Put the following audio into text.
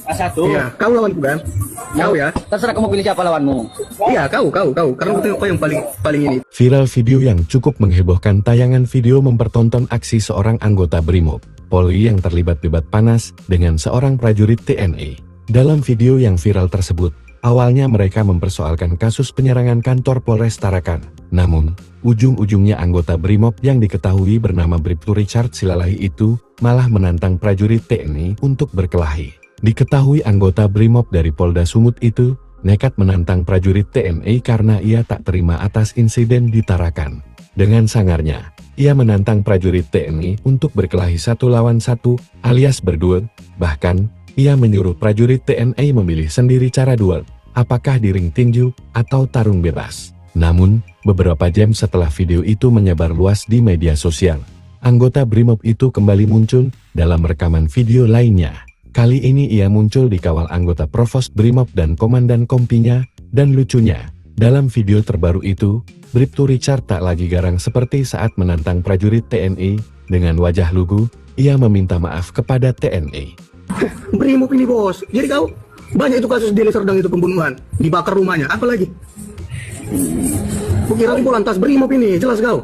A1. Iya, kau lawanku kan? Kau ya? Terserah kamu pilih siapa lawanmu. Iya, kau. Karena aku tengok kau yang paling ini. Viral video yang cukup menghebohkan. Tayangan video mempertonton aksi seorang anggota BRIMOB Polri yang terlibat debat panas dengan seorang prajurit TNI. Dalam video yang viral tersebut, awalnya mereka mempersoalkan kasus penyerangan kantor Polres Tarakan. Namun, ujung-ujungnya anggota BRIMOB yang diketahui bernama Bribtu Richard Silalahi itu malah menantang prajurit TNI untuk berkelahi. Diketahui anggota BRIMOB dari Polda Sumut itu nekat menantang prajurit TNI karena ia tak terima atas insiden di Tarakan. Dengan sangarnya, ia menantang prajurit TNI untuk berkelahi 1 lawan 1 alias berduel. Bahkan, ia menyuruh prajurit TNI memilih sendiri cara duel, apakah di ring tinju atau tarung bebas. Namun, beberapa jam setelah video itu menyebar luas di media sosial, anggota BRIMOB itu kembali muncul dalam rekaman video lainnya. Kali ini ia muncul dikawal anggota Provos BRIMOB dan komandan kompinya, dan lucunya, dalam video terbaru itu, Bribtu Richard tak lagi garang seperti saat menantang prajurit TNI. Dengan wajah lugu, ia meminta maaf kepada TNI. BRIMOB ini bos. Jadi kau banyak itu kasus Deli Serdang itu pembunuhan, dibakar rumahnya. Apa lagi? Kukira kau lantas BRIMOB ini, jelas kau.